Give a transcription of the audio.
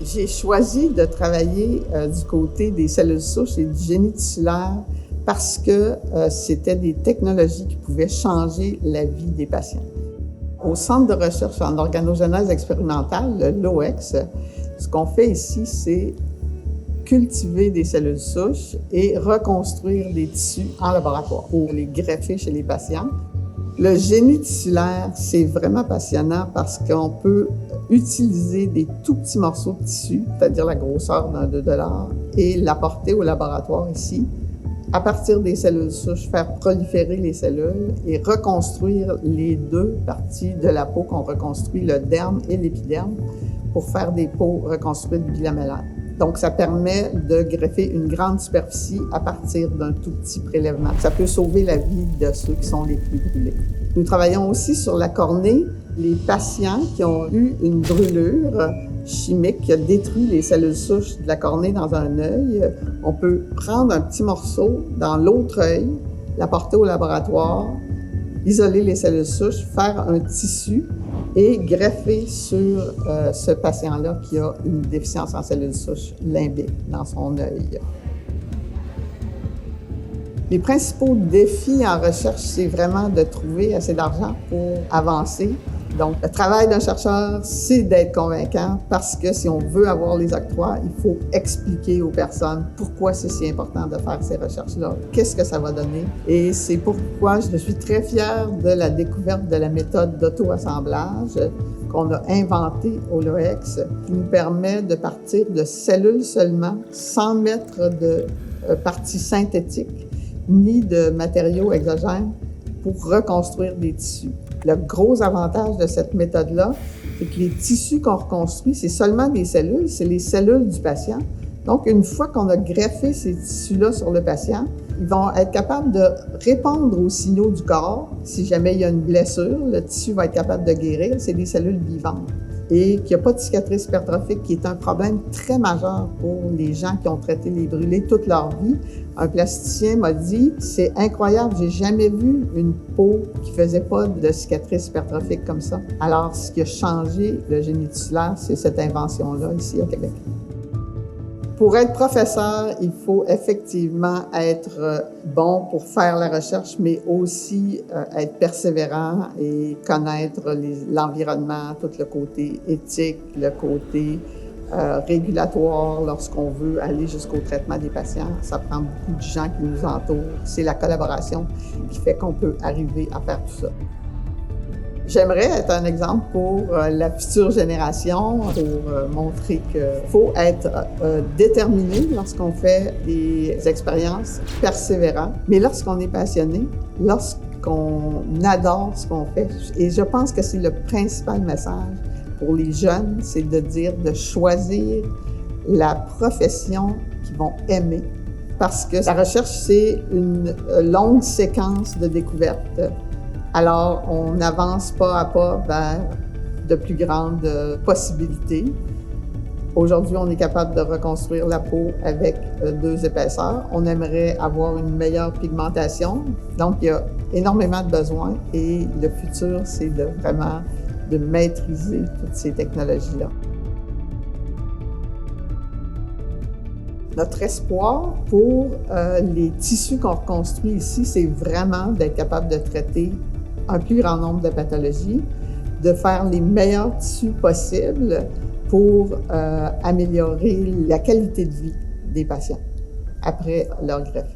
J'ai choisi de travailler du côté des cellules souches et du génie tissulaire parce que c'était des technologies qui pouvaient changer la vie des patients. Au Centre de recherche en organogenèse expérimentale, l'OEX, ce qu'on fait ici, c'est cultiver des cellules souches et reconstruire des tissus en laboratoire pour les greffer chez les patients. Le génie tissulaire, c'est vraiment passionnant parce qu'on peut utiliser des tout petits morceaux de tissu, c'est-à-dire la grosseur d'un $2, et l'apporter au laboratoire ici. À partir des cellules souches, faire proliférer les cellules et reconstruire les deux parties de la peau qu'on reconstruit, le derme et l'épiderme, pour faire des peaux reconstruites bilamellaires. Donc, ça permet de greffer une grande superficie à partir d'un tout petit prélèvement. Ça peut sauver la vie de ceux qui sont les plus brûlés. Nous travaillons aussi sur la cornée. Les patients qui ont eu une brûlure chimique qui a détruit les cellules souches de la cornée dans un œil, on peut prendre un petit morceau dans l'autre œil, l'apporter au laboratoire, isoler les cellules souches, faire un tissu et greffer sur ce patient-là qui a une déficience en cellules souches limbiques dans son œil. Les principaux défis en recherche, c'est vraiment de trouver assez d'argent pour avancer. Donc, le travail d'un chercheur, c'est d'être convaincant parce que si on veut avoir les octrois, il faut expliquer aux personnes pourquoi c'est si important de faire ces recherches-là, qu'est-ce que ça va donner. Et c'est pourquoi je suis très fière de la découverte de la méthode d'auto-assemblage qu'on a inventée au LOEX, qui nous permet de partir de cellules seulement, sans mettre de parties synthétiques, ni de matériaux exogènes pour reconstruire des tissus. Le gros avantage de cette méthode-là, c'est que les tissus qu'on reconstruit, c'est seulement des cellules, c'est les cellules du patient. Donc, une fois qu'on a greffé ces tissus-là sur le patient, ils vont être capables de répondre aux signaux du corps. Si jamais il y a une blessure, le tissu va être capable de guérir. C'est des cellules vivantes. Et qu'il n'y a pas de cicatrice hypertrophique, qui est un problème très majeur pour les gens qui ont traité les brûlés toute leur vie. Un plasticien m'a dit, c'est incroyable, j'ai jamais vu une peau qui faisait pas de cicatrice hypertrophique comme ça. Alors, ce qui a changé le génie tissulaire, c'est cette invention-là ici à Québec. Pour être professeur, il faut effectivement être bon pour faire la recherche, mais aussi être persévérant et connaître l'environnement, tout le côté éthique, le côté régulatoire lorsqu'on veut aller jusqu'au traitement des patients. Ça prend beaucoup de gens qui nous entourent. C'est la collaboration qui fait qu'on peut arriver à faire tout ça. J'aimerais être un exemple pour la future génération, pour montrer qu'il faut être déterminé lorsqu'on fait des expériences, persévérant, mais lorsqu'on est passionné, lorsqu'on adore ce qu'on fait. Et je pense que c'est le principal message pour les jeunes, c'est de dire de choisir la profession qu'ils vont aimer. Parce que la recherche, c'est une longue séquence de découvertes. Alors, on avance pas à pas vers de plus grandes possibilités. Aujourd'hui, on est capable de reconstruire la peau avec 2 épaisseurs. On aimerait avoir une meilleure pigmentation. Donc, il y a énormément de besoins et le futur, c'est vraiment de maîtriser toutes ces technologies-là. Notre espoir pour les tissus qu'on reconstruit ici, c'est vraiment d'être capable de traiter un plus grand nombre de pathologies, de faire les meilleurs tissus possibles pour améliorer la qualité de vie des patients après leur greffe.